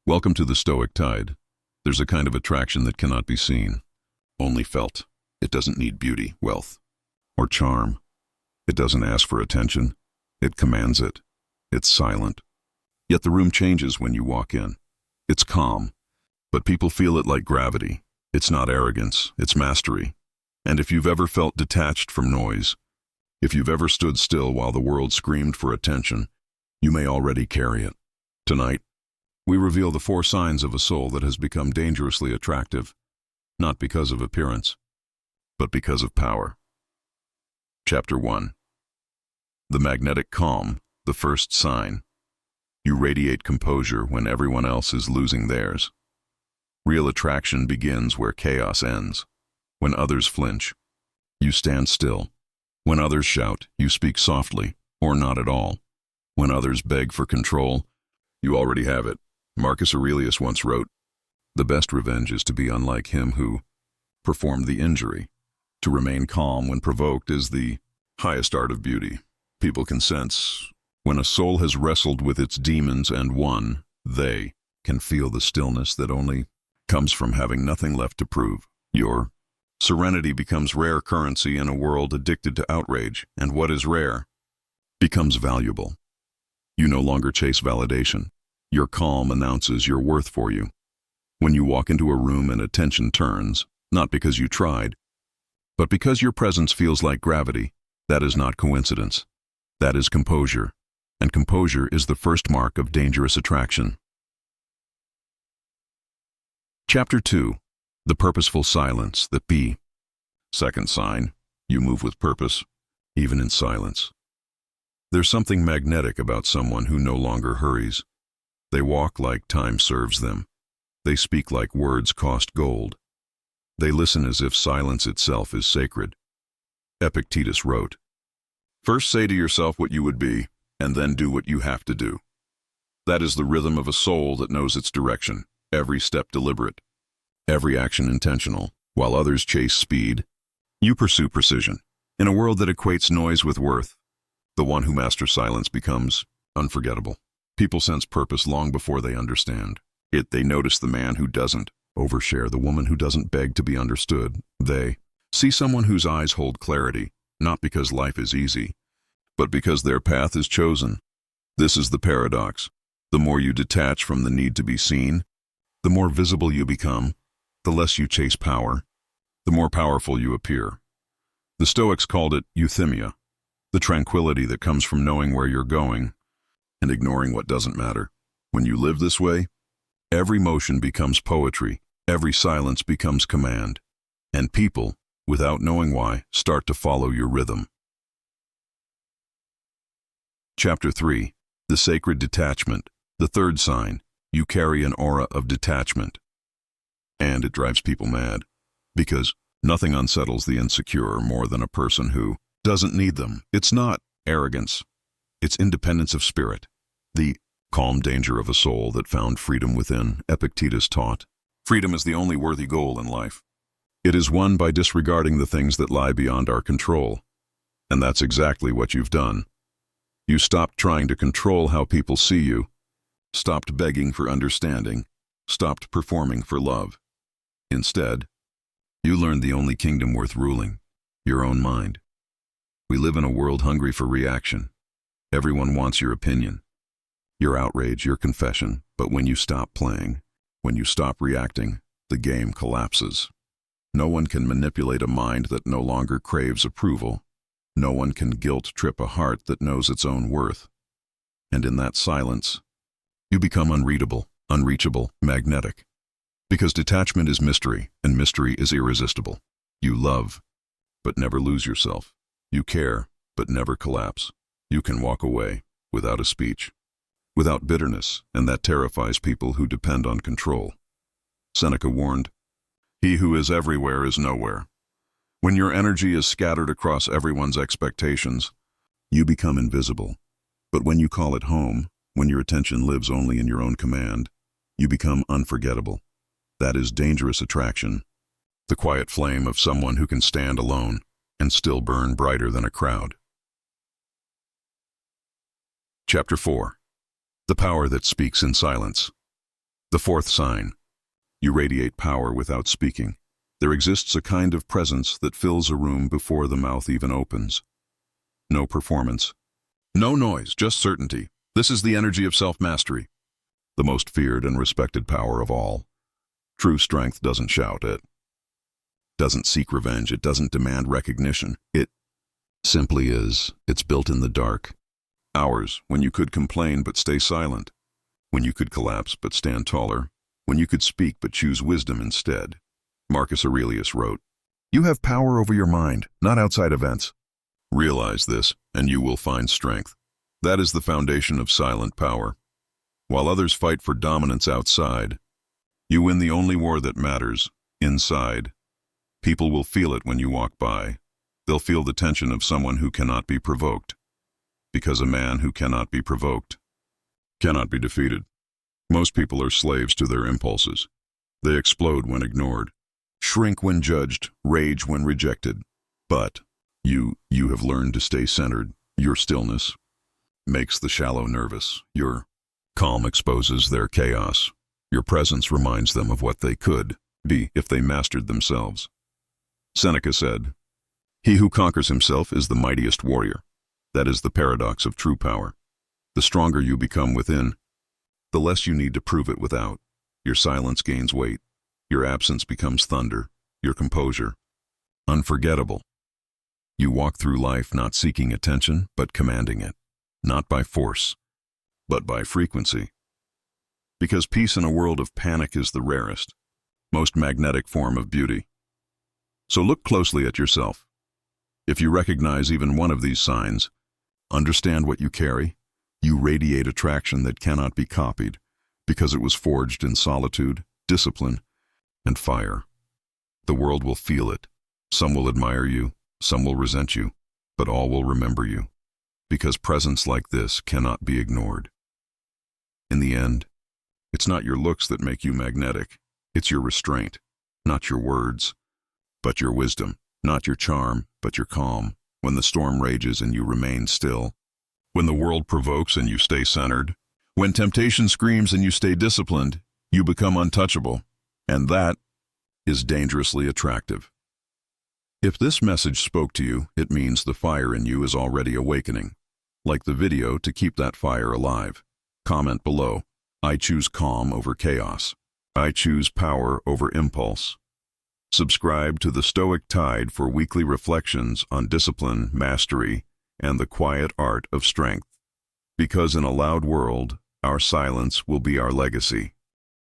Welcome to the Stoic tide. There's a kind of attraction that cannot be seen, only felt. It doesn't need beauty, wealth, or charm. It doesn't ask for attention. It commands it. It's silent. Yet the room changes when you walk in. It's calm, but people feel it like gravity. It's not arrogance, it's mastery. And if you've ever felt detached from noise, if you've ever stood still while the world screamed for attention, you may already carry it. Tonight, we reveal the 4 signs of a soul that has become dangerously attractive, not because of appearance, but because of power. Chapter 1. The magnetic calm, the first sign. You radiate composure when everyone else is losing theirs. Real attraction begins where chaos ends. When others flinch, you stand still. When others shout, you speak softly, or not at all. When others beg for control, you already have it. Marcus Aurelius once wrote, "The best revenge is to be unlike him who performed the injury. To remain calm when provoked is the highest art of beauty." People can sense when a soul has wrestled with its demons and won. They can feel the stillness that only comes from having nothing left to prove. Your serenity becomes rare currency in a world addicted to outrage, and what is rare becomes valuable. You no longer chase validation. Your calm announces your worth for you. When you walk into a room and attention turns, not because you tried, but because your presence feels like gravity, that is not coincidence. That is composure, and composure is the first mark of dangerous attraction. Chapter 2. The Purposeful Silence, the P. Second sign, you move with purpose, even in silence. There's something magnetic about someone who no longer hurries. They walk like time serves them. They speak like words cost gold. They listen as if silence itself is sacred. Epictetus wrote, "First say to yourself what you would be, and then do what you have to do." That is the rhythm of a soul that knows its direction, every step deliberate, every action intentional. While others chase speed, you pursue precision. In a world that equates noise with worth, the one who masters silence becomes unforgettable. People sense purpose long before they understand it. They notice the man who doesn't overshare, the woman who doesn't beg to be understood. They see someone whose eyes hold clarity, not because life is easy, but because their path is chosen. This is the paradox. The more you detach from the need to be seen, the more visible you become. The less you chase power, the more powerful you appear. The Stoics called it euthymia, the tranquility that comes from knowing where you're going and ignoring what doesn't matter. When you live this way, every motion becomes poetry, every silence becomes command, and people, without knowing why, start to follow your rhythm. Chapter 3. The Sacred Detachment, the third sign. You carry an aura of detachment. And it drives people mad, because nothing unsettles the insecure more than a person who doesn't need them. It's not arrogance. It's independence of spirit, the calm danger of a soul that found freedom within. Epictetus taught, freedom is the only worthy goal in life. It is won by disregarding the things that lie beyond our control. And that's exactly what you've done. You stopped trying to control how people see you, stopped begging for understanding, stopped performing for love. Instead, you learned the only kingdom worth ruling, your own mind. We live in a world hungry for reaction. Everyone wants your opinion, your outrage, your confession. But when you stop playing, when you stop reacting, the game collapses. No one can manipulate a mind that no longer craves approval. No one can guilt-trip a heart that knows its own worth. And in that silence, you become unreadable, unreachable, magnetic. Because detachment is mystery, and mystery is irresistible. You love, but never lose yourself. You care, but never collapse. You can walk away, without a speech, without bitterness, and that terrifies people who depend on control. Seneca warned, "He who is everywhere is nowhere." When your energy is scattered across everyone's expectations, you become invisible. But when you call it home, when your attention lives only in your own command, you become unforgettable. That is dangerous attraction, the quiet flame of someone who can stand alone and still burn brighter than a crowd. Chapter 4. The Power that Speaks in Silence. The fourth sign. You radiate power without speaking. There exists a kind of presence that fills a room before the mouth even opens. No performance. No noise, just certainty. This is the energy of self-mastery. The most feared and respected power of all. True strength doesn't shout, it doesn't seek revenge, it doesn't demand recognition. It simply is. It's built in the dark. Hours when you could complain but stay silent. When you could collapse but stand taller. When you could speak but choose wisdom instead. Marcus Aurelius wrote, "You have power over your mind, not outside events." Realize this, and you will find strength. That is the foundation of silent power. While others fight for dominance outside, you win the only war that matters, inside. People will feel it when you walk by. They'll feel the tension of someone who cannot be provoked. Because a man who cannot be provoked cannot be defeated. Most people are slaves to their impulses. They explode when ignored, shrink when judged, rage when rejected. But you have learned to stay centered. Your stillness makes the shallow nervous. Your calm exposes their chaos. Your presence reminds them of what they could be if they mastered themselves. Seneca said, "He who conquers himself is the mightiest warrior." That is the paradox of true power. The stronger you become within, the less you need to prove it without. Your silence gains weight. Your absence becomes thunder. Your composure, unforgettable. You walk through life not seeking attention, but commanding it. Not by force, but by frequency. Because peace in a world of panic is the rarest, most magnetic form of beauty. So look closely at yourself. If you recognize even one of these signs, understand what you carry. You radiate attraction that cannot be copied, because it was forged in solitude, discipline, and fire. The world will feel it. Some will admire you, some will resent you, but all will remember you, because presence like this cannot be ignored. In the end, it's not your looks that make you magnetic. It's your restraint, not your words, but your wisdom, not your charm, but your calm. When the storm rages and you remain still, when the world provokes and you stay centered, when temptation screams and you stay disciplined, you become untouchable, and that is dangerously attractive. If this message spoke to you, it means the fire in you is already awakening. Like the video to keep that fire alive. Comment below, "I choose calm over chaos. I choose power over impulse." Subscribe to the Stoic Tide for weekly reflections on discipline, mastery, and the quiet art of strength. Because in a loud world, our silence will be our legacy.